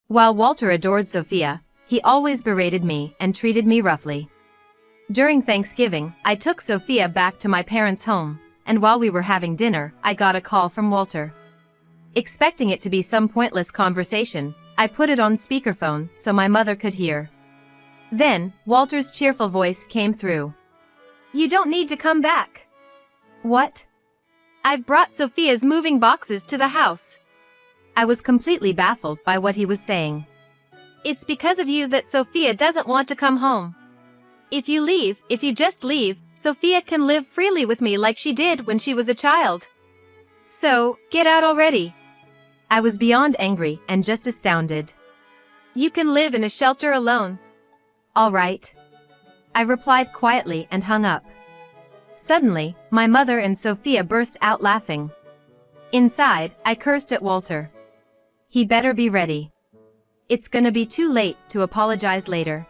While Walter adored Sophia, he always berated me and treated me roughly. During Thanksgiving, I took Sophia back to my parents' home, and while we were having dinner, I got a call from Walter. Expecting it to be some pointless conversation, I put it on speakerphone so my mother could hear. Then, Walter's cheerful voice came through. "You don't need to come back." "What?" "I've brought Sophia's moving boxes to the house." I was completely baffled by what he was saying. "It's because of you that Sophia doesn't want to come home. If you just leave, Sophia can live freely with me like she did when she was a child. So, get out already." I was beyond angry and just astounded. "You can live in a shelter alone." "All right," I replied quietly and hung up. Suddenly, my mother and Sophia burst out laughing. Inside, I cursed at Walter. He better be ready. It's gonna be too late to apologize later.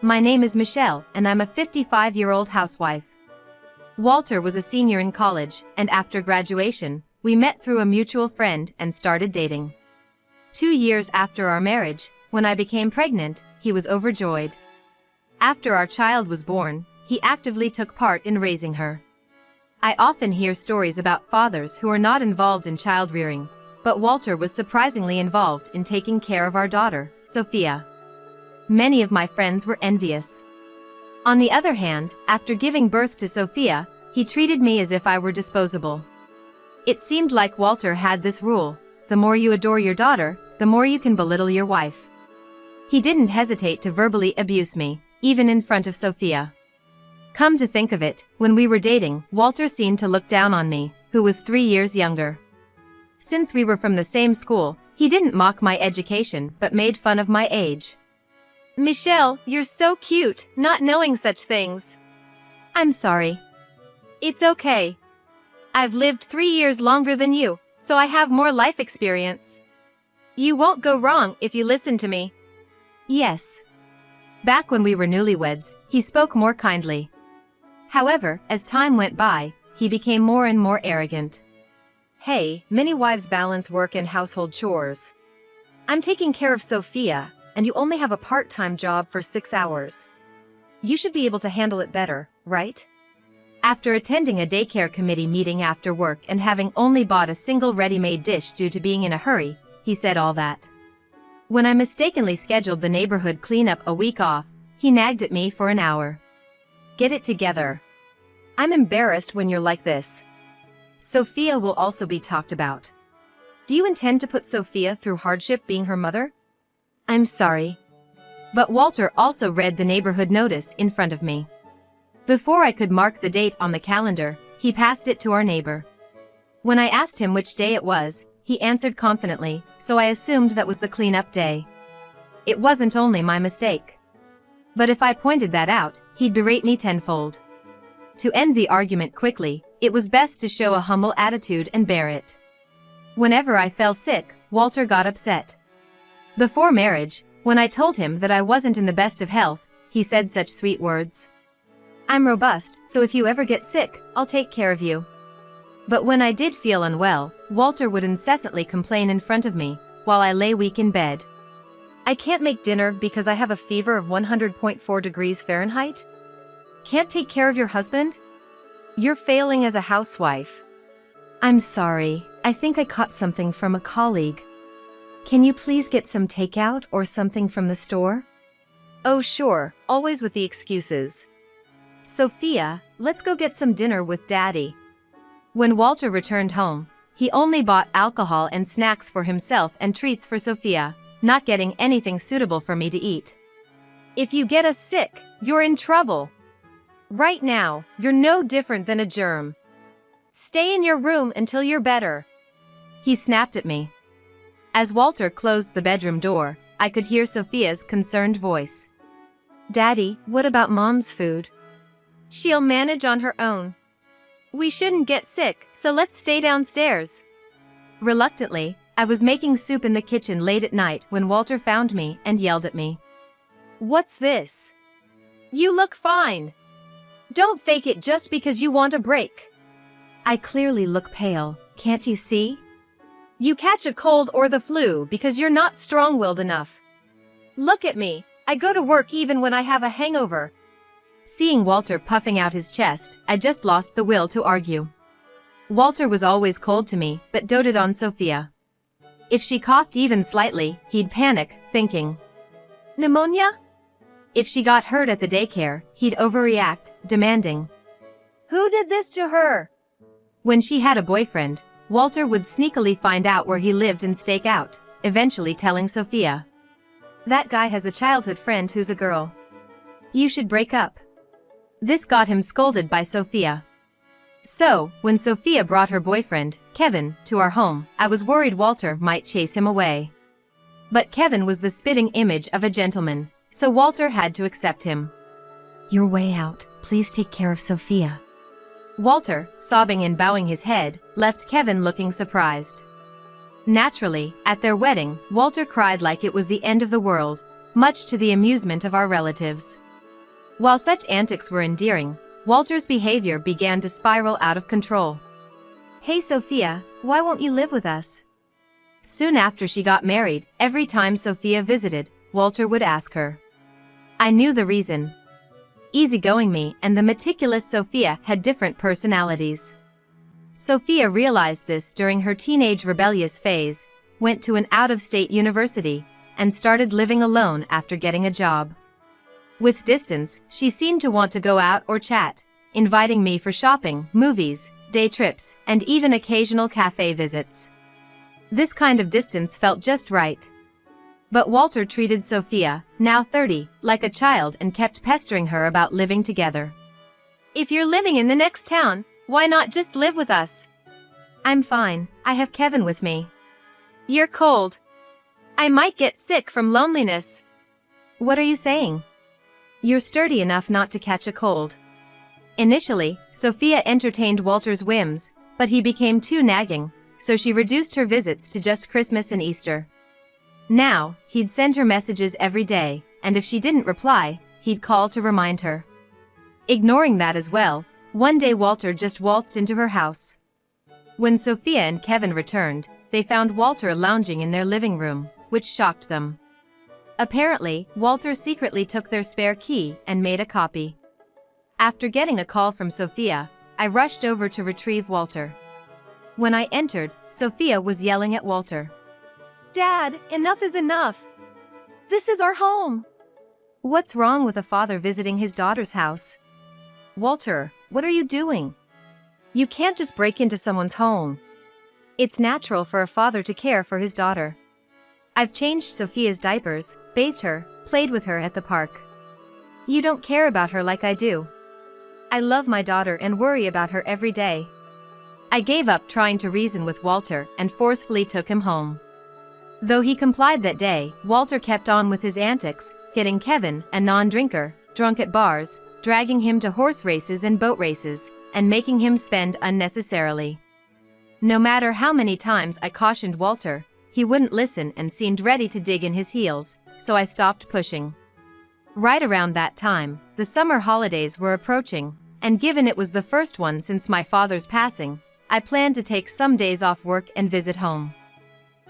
My name is Michelle, and I'm a 55-year-old housewife. Walter was a senior in college, and after graduation, we met through a mutual friend and started dating. 2 years after our marriage, when I became pregnant, he was overjoyed. After our child was born, he actively took part in raising her. I often hear stories about fathers who are not involved in child rearing, but Walter was surprisingly involved in taking care of our daughter, Sophia. Many of my friends were envious. On the other hand, after giving birth to Sophia, he treated me as if I were disposable. It seemed like Walter had this rule: the more you adore your daughter, the more you can belittle your wife. He didn't hesitate to verbally abuse me, even in front of Sophia. Come to think of it, when we were dating, Walter seemed to look down on me, who was 3 years younger. Since we were from the same school, he didn't mock my education but made fun of my age. "Michelle, you're so cute, not knowing such things." "I'm sorry." "It's okay. I've lived 3 years longer than you, so I have more life experience. You won't go wrong if you listen to me." "Yes." Back when we were newlyweds, he spoke more kindly. However, as time went by, he became more and more arrogant. "Hey, many wives balance work and household chores. I'm taking care of Sophia, and you only have a part-time job for 6 hours. You should be able to handle it better, right?" After attending a daycare committee meeting after work and having only bought a single ready-made dish due to being in a hurry, he said all that. When I mistakenly scheduled the neighborhood cleanup a week off, he nagged at me for an hour. "Get it together. I'm embarrassed when you're like this. Sophia will also be talked about. Do you intend to put Sophia through hardship being her mother?" "I'm sorry." But Walter also read the neighborhood notice in front of me. Before I could mark the date on the calendar, he passed it to our neighbor. When I asked him which day it was, he answered confidently, so I assumed that was the cleanup day. It wasn't only my mistake. But if I pointed that out, he'd berate me tenfold. To end the argument quickly, it was best to show a humble attitude and bear it. Whenever I fell sick, Walter got upset. Before marriage, when I told him that I wasn't in the best of health, he said such sweet words. "I'm robust, so if you ever get sick, I'll take care of you." But when I did feel unwell, Walter would incessantly complain in front of me, while I lay weak in bed. "I can't make dinner because I have a fever of 100.4 degrees Fahrenheit? Can't take care of your husband? You're failing as a housewife." "I'm sorry, I think I caught something from a colleague. Can you please get some takeout or something from the store?" "Oh sure, always with the excuses. Sophia, let's go get some dinner with Daddy." When Walter returned home, he only bought alcohol and snacks for himself and treats for Sophia, not getting anything suitable for me to eat. "If you get us sick, you're in trouble. Right now, you're no different than a germ. Stay in your room until you're better," he snapped at me. As Walter closed the bedroom door, I could hear Sophia's concerned voice. "Daddy, what about Mom's food?" "She'll manage on her own. We shouldn't get sick, so let's stay downstairs." Reluctantly, I was making soup in the kitchen late at night when Walter found me and yelled at me. "What's this? You look fine. Don't fake it just because you want a break." "I clearly look pale, can't you see?" You catch a cold or the flu because you're not strong-willed enough. Look at me, I go to work even when I have a hangover. Seeing Walter puffing out his chest, I just lost the will to argue. Walter was always cold to me, but doted on Sophia. If she coughed even slightly, he'd panic, thinking, pneumonia? If she got hurt at the daycare, he'd overreact, demanding, who did this to her? When she had a boyfriend, Walter would sneakily find out where he lived and stake out, eventually telling Sophia, that guy has a childhood friend who's a girl. You should break up. This got him scolded by Sophia. So, when Sophia brought her boyfriend, Kevin, to our home, I was worried Walter might chase him away. But Kevin was the spitting image of a gentleman, so Walter had to accept him. You're way out, please take care of Sophia. Walter, sobbing and bowing his head, left Kevin looking surprised. Naturally, at their wedding, Walter cried like it was the end of the world, much to the amusement of our relatives. While such antics were endearing, Walter's behavior began to spiral out of control. Hey Sophia, why won't you live with us? Soon after she got married, every time Sophia visited, Walter would ask her. I knew the reason. Easygoing me and the meticulous Sophia had different personalities. Sophia realized this during her teenage rebellious phase, went to an out-of-state university, and started living alone after getting a job. With distance, she seemed to want to go out or chat, inviting me for shopping, movies, day trips, and even occasional cafe visits. This kind of distance felt just right. But Walter treated Sophia, now 30, like a child and kept pestering her about living together. If you're living in the next town, why not just live with us? I'm fine, I have Kevin with me. You're cold. I might get sick from loneliness. What are you saying? You're sturdy enough not to catch a cold. Initially, Sophia entertained Walter's whims, but he became too nagging, so she reduced her visits to just Christmas and Easter. Now, he'd send her messages every day, and if she didn't reply, he'd call to remind her. Ignoring that as well, one day Walter just waltzed into her house. When Sophia and Kevin returned, they found Walter lounging in their living room, which shocked them. Apparently, Walter secretly took their spare key and made a copy. After getting a call from Sophia, I rushed over to retrieve Walter. When I entered, Sophia was yelling at Walter. Dad, enough is enough. This is our home. What's wrong with a father visiting his daughter's house? Walter, what are you doing? You can't just break into someone's home. It's natural for a father to care for his daughter. I've changed Sophia's diapers, bathed her, played with her at the park. You don't care about her like I do. I love my daughter and worry about her every day. I gave up trying to reason with Walter and forcefully took him home. Though he complied that day, Walter kept on with his antics, getting Kevin, a non-drinker, drunk at bars, dragging him to horse races and boat races, and making him spend unnecessarily. No matter how many times I cautioned Walter, he wouldn't listen and seemed ready to dig in his heels, so I stopped pushing. Right around that time, the summer holidays were approaching, and given it was the first one since my father's passing, I planned to take some days off work and visit home.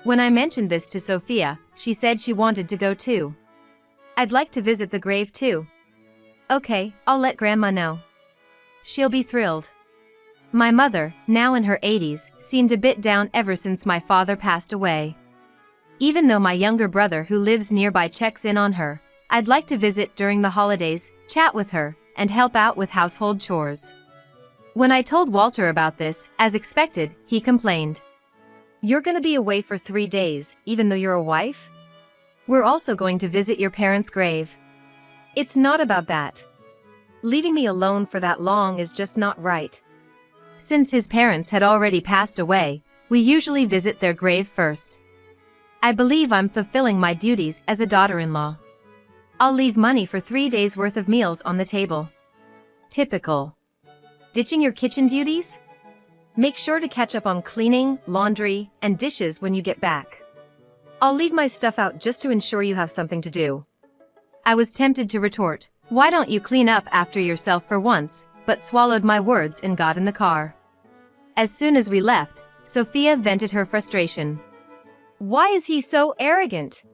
When I mentioned this to Sophia, she said she wanted to go too. I'd like to visit the grave too. Okay, I'll let Grandma know. She'll be thrilled. My mother, now in her 80s, seemed a bit down ever since my father passed away. Even though my younger brother who lives nearby checks in on her, I'd like to visit during the holidays, chat with her, and help out with household chores. When I told Walter about this, as expected, he complained. You're gonna be away for 3 days, even though you're a wife? We're also going to visit your parents' grave. It's not about that. Leaving me alone for that long is just not right. Since his parents had already passed away, we usually visit their grave first. I believe I'm fulfilling my duties as a daughter-in-law. I'll leave money for 3 days' worth of meals on the table. Typical. Ditching your kitchen duties? Make sure to catch up on cleaning, laundry, and dishes when you get back. I'll leave my stuff out just to ensure you have something to do. I was tempted to retort, why don't you clean up after yourself for once, but swallowed my words and got in the car. As soon as we left, Sophia vented her frustration. Why is he so arrogant?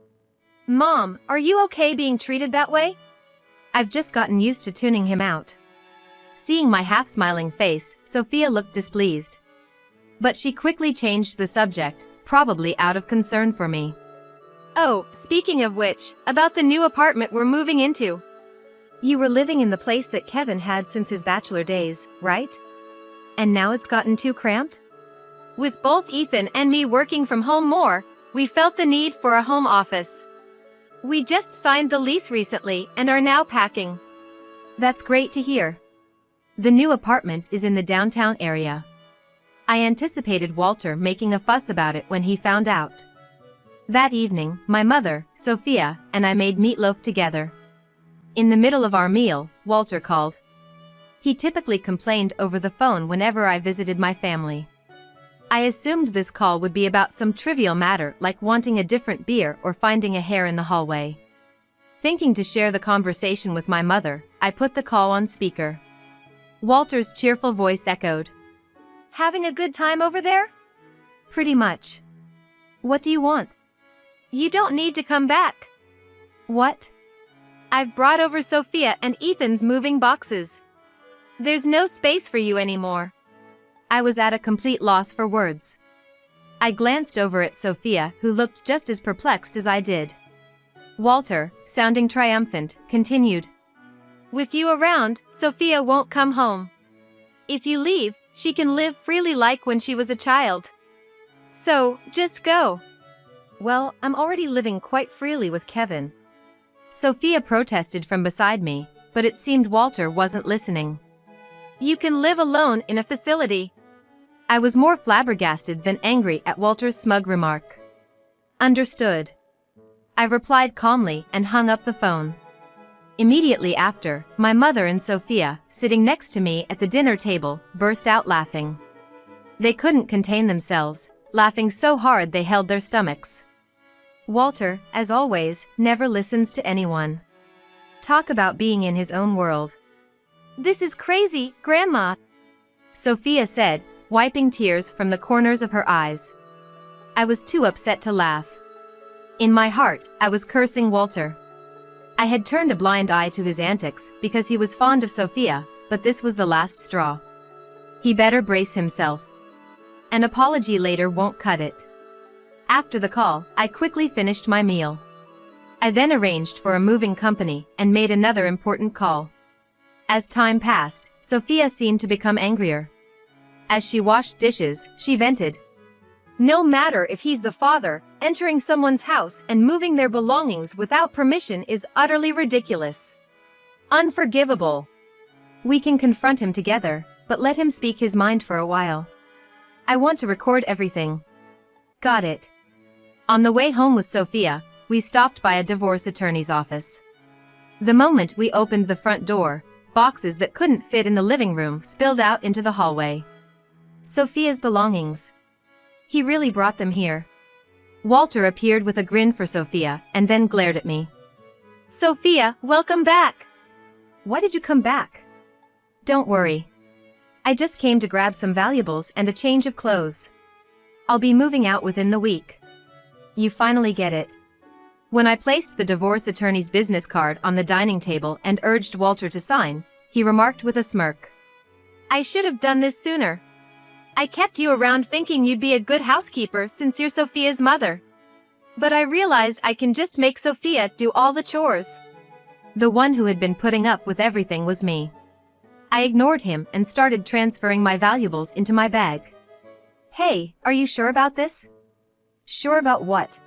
Mom, are you okay being treated that way? I've just gotten used to tuning him out. Seeing my half-smiling face, Sophia looked displeased. But she quickly changed the subject, probably out of concern for me. Oh, speaking of which, about the new apartment we're moving into. You were living in the place that Kevin had since his bachelor days, right? And now it's gotten too cramped? With both Ethan and me working from home more, we felt the need for a home office. We just signed the lease recently and are now packing. That's great to hear. The new apartment is in the downtown area. I anticipated Walter making a fuss about it when he found out. That evening, my mother, Sophia, and I made meatloaf together. In the middle of our meal, Walter called. He typically complained over the phone whenever I visited my family. I assumed this call would be about some trivial matter like wanting a different beer or finding a hair in the hallway. Thinking to share the conversation with my mother, I put the call on speaker. Walter's cheerful voice echoed. Having a good time over there? Pretty much. What do you want? You don't need to come back. What? I've brought over Sophia and Ethan's moving boxes. There's no space for you anymore. I was at a complete loss for words. I glanced over at Sophia, who looked just as perplexed as I did. Walter, sounding triumphant, continued. With you around, Sophia won't come home. If you leave, she can live freely like when she was a child. So, just go. Well, I'm already living quite freely with Kevin. Sophia protested from beside me, but it seemed Walter wasn't listening. You can live alone in a facility. I was more flabbergasted than angry at Walter's smug remark. Understood. I replied calmly and hung up the phone. Immediately after, my mother and Sophia, sitting next to me at the dinner table, burst out laughing. They couldn't contain themselves, laughing so hard they held their stomachs. Walter, as always, never listens to anyone. Talk about being in his own world. This is crazy, Grandma, Sophia said, wiping tears from the corners of her eyes. I was too upset to laugh. In my heart, I was cursing Walter. I had turned a blind eye to his antics because he was fond of Sophia, but this was the last straw. He better brace himself. An apology later won't cut it. After the call, I quickly finished my meal. I then arranged for a moving company and made another important call. As time passed, Sophia seemed to become angrier. As she washed dishes, she vented. No matter if he's the father, entering someone's house and moving their belongings without permission is utterly ridiculous. Unforgivable. We can confront him together, but let him speak his mind for a while. I want to record everything. Got it. On the way home with Sophia, we stopped by a divorce attorney's office. The moment we opened the front door, boxes that couldn't fit in the living room spilled out into the hallway. Sophia's belongings. He really brought them here. Walter appeared with a grin for Sophia and then glared at me. Sophia, welcome back. Why did you come back? Don't worry. I just came to grab some valuables and a change of clothes. I'll be moving out within the week. You finally get it. When I placed the divorce attorney's business card on the dining table and urged Walter to sign, he remarked with a smirk. I should have done this sooner. I kept you around thinking you'd be a good housekeeper since you're Sophia's mother. But I realized I can just make Sophia do all the chores. The one who had been putting up with everything was me. I ignored him and started transferring my valuables into my bag. Hey, are you sure about this? Sure about what?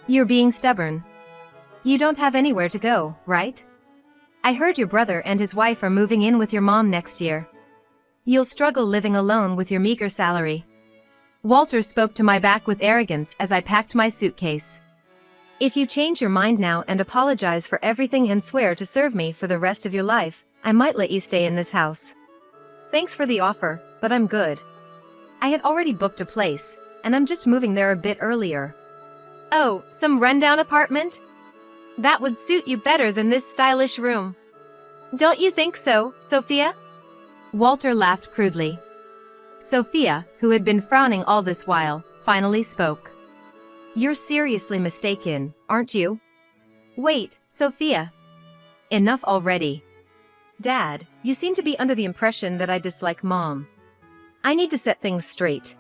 You're being stubborn. You don't have anywhere to go, right? I heard your brother and his wife are moving in with your mom next year. You'll struggle living alone with your meager salary. Walter spoke to my back with arrogance as I packed my suitcase. If you change your mind now and apologize for everything and swear to serve me for the rest of your life, I might let you stay in this house. Thanks for the offer, but I'm good. I had already booked a place, and I'm just moving there a bit earlier. Oh, some rundown apartment? That would suit you better than this stylish room. Don't you think so, Sophia? Walter laughed crudely. Sophia, who had been frowning all this while, finally spoke. "You're seriously mistaken, aren't you?" "Wait, Sophia. Enough already. Dad, you seem to be under the impression that I dislike Mom. I need to set things straight."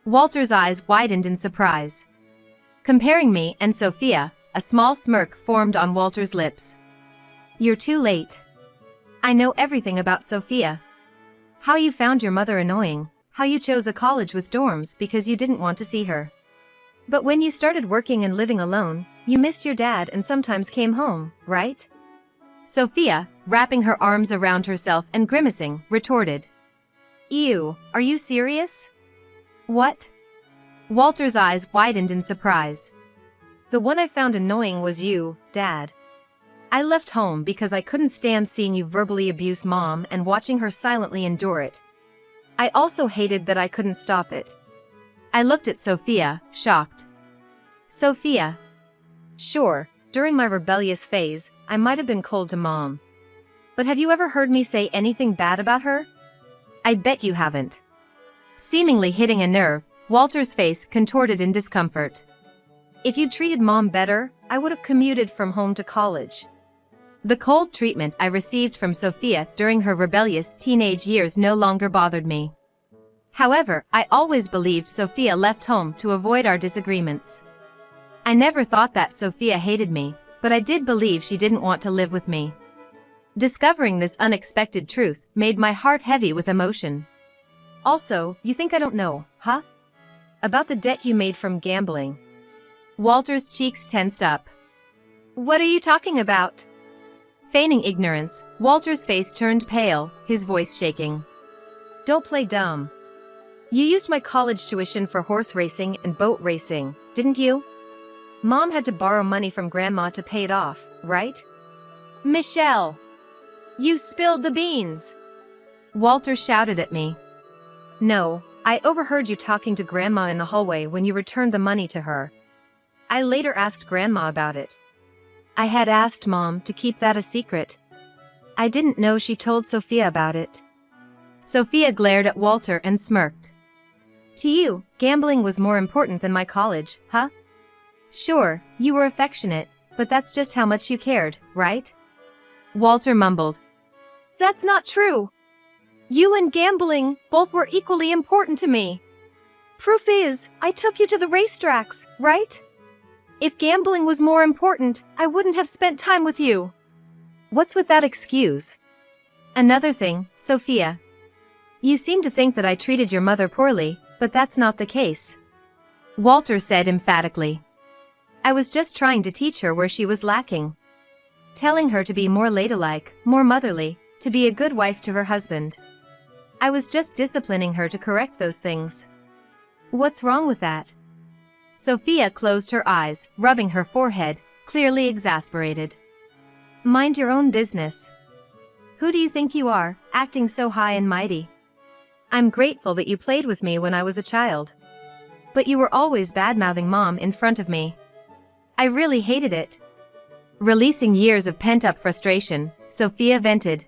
Walter's eyes widened in surprise. Comparing me and Sophia, a small smirk formed on Walter's lips. "You're too late. I know everything about Sophia. How you found your mother annoying, how you chose a college with dorms because you didn't want to see her. But when you started working and living alone, you missed your dad and sometimes came home, right?" Sophia, wrapping her arms around herself and grimacing, retorted. "Ew, are you serious?" "What?" Walter's eyes widened in surprise. "The one I found annoying was you, Dad. I left home because I couldn't stand seeing you verbally abuse Mom and watching her silently endure it. I also hated that I couldn't stop it." I looked at Sophia, shocked. "Sophia. Sure, during my rebellious phase, I might have been cold to Mom. But have you ever heard me say anything bad about her? I bet you haven't." Seemingly hitting a nerve, Walter's face contorted in discomfort. "If you'd treated Mom better, I would have commuted from home to college." The cold treatment I received from Sophia during her rebellious teenage years no longer bothered me. However, I always believed Sophia left home to avoid our disagreements. I never thought that Sophia hated me, but I did believe she didn't want to live with me. Discovering this unexpected truth made my heart heavy with emotion. "Also, you think I don't know, huh? About the debt you made from gambling." Walter's cheeks tensed up. "What are you talking about?" Feigning ignorance, Walter's face turned pale, his voice shaking. "Don't play dumb. You used my college tuition for horse racing and boat racing, didn't you? Mom had to borrow money from Grandma to pay it off, right?" "Michelle! You spilled the beans!" Walter shouted at me. "No, I overheard you talking to Grandma in the hallway when you returned the money to her. I later asked Grandma about it. I had asked Mom to keep that a secret. I didn't know she told Sophia about it." Sophia glared at Walter and smirked. "To you, gambling was more important than my college, huh? Sure, you were affectionate, but that's just how much you cared, right?" Walter mumbled. "That's not true. You and gambling both were equally important to me. Proof is, I took you to the racetracks, right? If gambling was more important, I wouldn't have spent time with you." "What's with that excuse?" "Another thing, Sophia. You seem to think that I treated your mother poorly, but that's not the case," Walter said emphatically. "I was just trying to teach her where she was lacking. Telling her to be more ladylike, more motherly, to be a good wife to her husband. I was just disciplining her to correct those things. What's wrong with that?" Sophia closed her eyes, rubbing her forehead, clearly exasperated. "Mind your own business. Who do you think you are, acting so high and mighty? I'm grateful that you played with me when I was a child. But you were always bad-mouthing Mom in front of me. I really hated it." Releasing years of pent-up frustration, Sophia vented.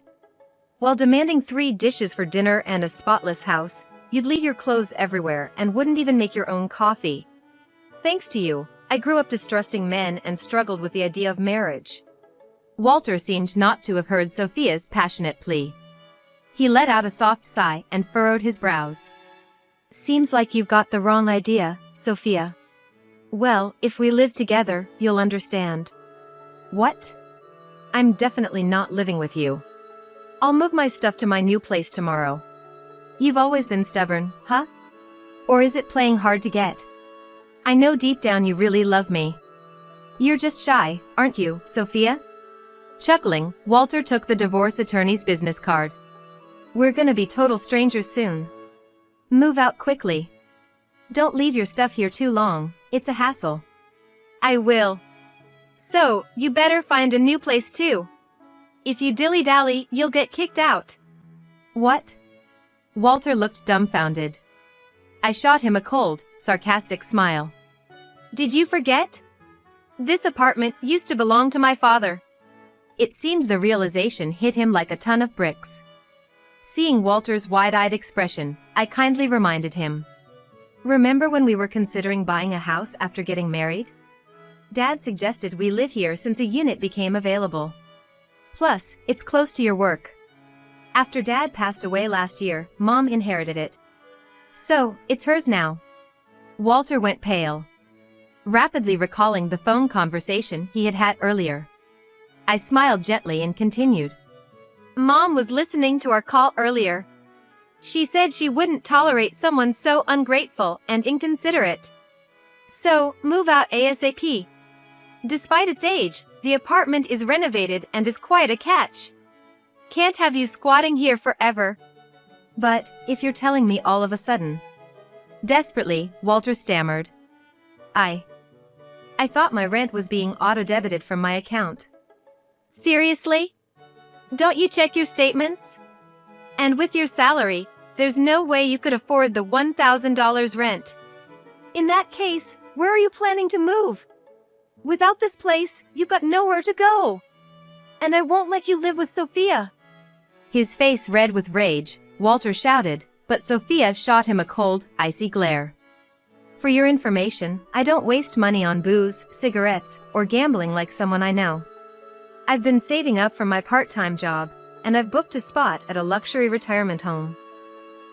"While demanding 3 dishes for dinner and a spotless house, you'd leave your clothes everywhere and wouldn't even make your own coffee. Thanks to you, I grew up distrusting men and struggled with the idea of marriage." Walter seemed not to have heard Sophia's passionate plea. He let out a soft sigh and furrowed his brows. "Seems like you've got the wrong idea, Sophia. Well, if we live together, you'll understand." "What?" "I'm definitely not living with you. I'll move my stuff to my new place tomorrow." "You've always been stubborn, huh? Or is it playing hard to get? I know deep down you really love me. You're just shy, aren't you, Sophia?" Chuckling, Walter took the divorce attorney's business card. "We're gonna be total strangers soon. Move out quickly. Don't leave your stuff here too long, it's a hassle." "I will. So, you better find a new place too. If you dilly-dally, you'll get kicked out." "What?" Walter looked dumbfounded. I shot him a cold, sarcastic smile. "Did you forget? This apartment used to belong to my father." It seemed the realization hit him like a ton of bricks. Seeing Walter's wide-eyed expression, I kindly reminded him. Remember when we were considering buying a house after getting married? Dad suggested we live here since a unit became available. Plus, it's close to your work. After Dad passed away last year, Mom inherited it. So, it's hers now. Walter went pale, rapidly recalling the phone conversation he had had earlier. I smiled gently and continued. Mom was listening to our call earlier. She said she wouldn't tolerate someone so ungrateful and inconsiderate. So, move out ASAP. Despite its age, the apartment is renovated and is quite a catch. Can't have you squatting here forever. But, if you're telling me all of a sudden. Desperately, Walter stammered. I thought my rent was being auto-debited from my account. Seriously? Don't you check your statements? And with your salary, there's no way you could afford the $1,000 rent. In that case, where are you planning to move? Without this place, you've got nowhere to go. And I won't let you live with Sophia. His face red with rage, Walter shouted, but Sophia shot him a cold, icy glare. For your information, I don't waste money on booze, cigarettes, or gambling like someone I know. I've been saving up for my part-time job, and I've booked a spot at a luxury retirement home.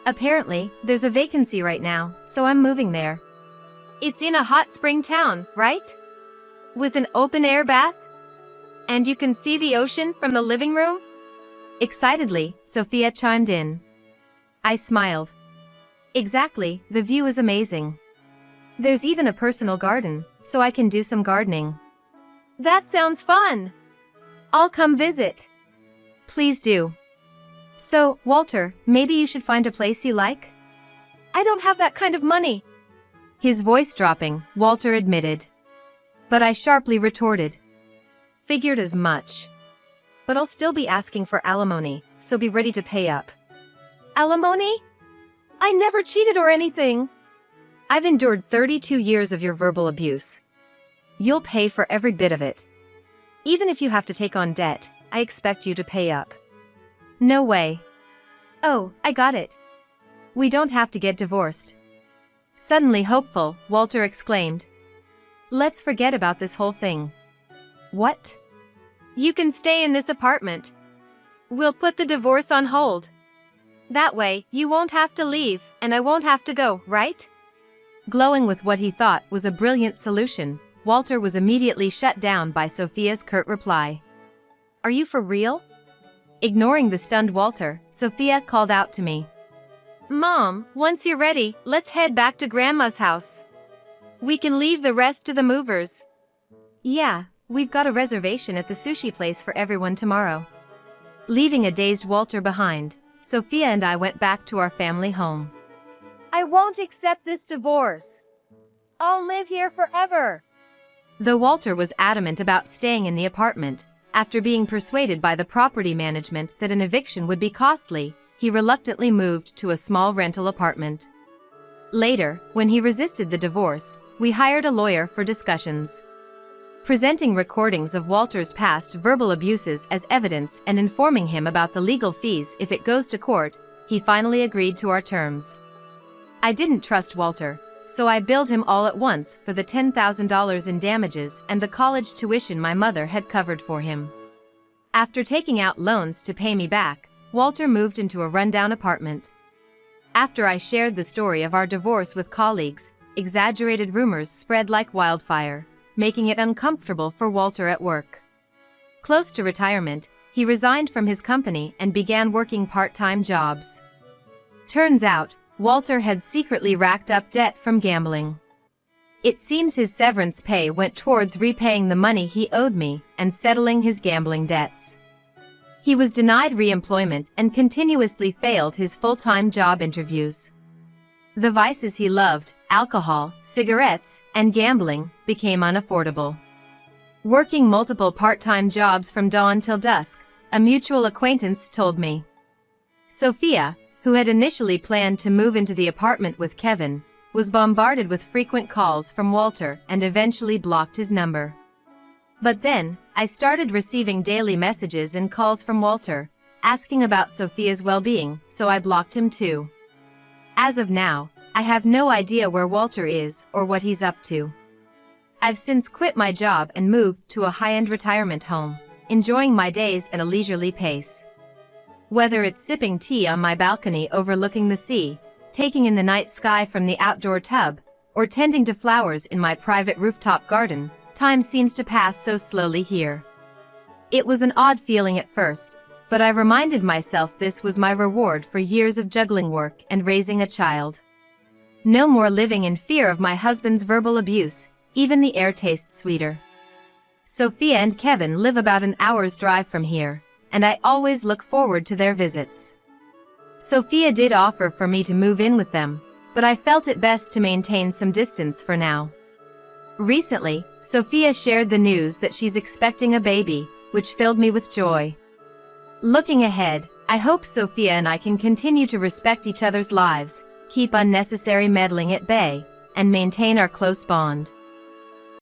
Apparently, there's a vacancy right now, so I'm moving there. It's in a hot spring town, right? With an open-air bath? And you can see the ocean from the living room? Excitedly, Sophia chimed in. I smiled. Exactly, the view is amazing. There's even a personal garden, so I can do some gardening. That sounds fun! I'll come visit. Please do. So, Walter, maybe you should find a place you like? I don't have that kind of money. His voice dropping, Walter admitted. But I sharply retorted. Figured as much. But I'll still be asking for alimony, so be ready to pay up. Alimony? I never cheated or anything. I've endured 32 years of your verbal abuse. You'll pay for every bit of it. Even if you have to take on debt, I expect you to pay up. No way. Oh, I got it. We don't have to get divorced. Suddenly hopeful, Walter exclaimed. Let's forget about this whole thing. What? You can stay in this apartment. We'll put the divorce on hold. That way, you won't have to leave, and I won't have to go, right? Glowing with what he thought was a brilliant solution, Walter was immediately shut down by Sophia's curt reply. Are you for real? Ignoring the stunned Walter, Sophia called out to me. Mom, once you're ready, let's head back to Grandma's house. We can leave the rest to the movers. Yeah, we've got a reservation at the sushi place for everyone tomorrow. Leaving a dazed Walter behind, Sophia and I went back to our family home. I won't accept this divorce. I'll live here forever. Though Walter was adamant about staying in the apartment, after being persuaded by the property management that an eviction would be costly, he reluctantly moved to a small rental apartment. Later, when he resisted the divorce, we hired a lawyer for discussions. Presenting recordings of Walter's past verbal abuses as evidence and informing him about the legal fees if it goes to court, he finally agreed to our terms. I didn't trust Walter, so I billed him all at once for the $10,000 in damages and the college tuition my mother had covered for him. After taking out loans to pay me back, Walter moved into a rundown apartment. After I shared the story of our divorce with colleagues, exaggerated rumors spread like wildfire, making it uncomfortable for Walter at work. Close to retirement, he resigned from his company and began working part-time jobs. Turns out, Walter had secretly racked up debt from gambling. It seems his severance pay went towards repaying the money he owed me and settling his gambling debts. He was denied re-employment and continuously failed his full-time job interviews. The vices he loved, alcohol, cigarettes, and gambling, became unaffordable. Working multiple part-time jobs from dawn till dusk, a mutual acquaintance told me. Sophia, who had initially planned to move into the apartment with Kevin, was bombarded with frequent calls from Walter and eventually blocked his number. But then, I started receiving daily messages and calls from Walter, asking about Sophia's well-being, so I blocked him too. As of now, I have no idea where Walter is or what he's up to. I've since quit my job and moved to a high-end retirement home, enjoying my days at a leisurely pace. Whether it's sipping tea on my balcony overlooking the sea, taking in the night sky from the outdoor tub, or tending to flowers in my private rooftop garden, time seems to pass so slowly here. It was an odd feeling at first, but I reminded myself this was my reward for years of juggling work and raising a child. No more living in fear of my husband's verbal abuse, even the air tastes sweeter. Sophia and Kevin live about an hour's drive from here, and I always look forward to their visits. Sophia did offer for me to move in with them, but I felt it best to maintain some distance for now. Recently, Sophia shared the news that she's expecting a baby, which filled me with joy. Looking ahead, I hope Sophia and I can continue to respect each other's lives, keep unnecessary meddling at bay, and maintain our close bond.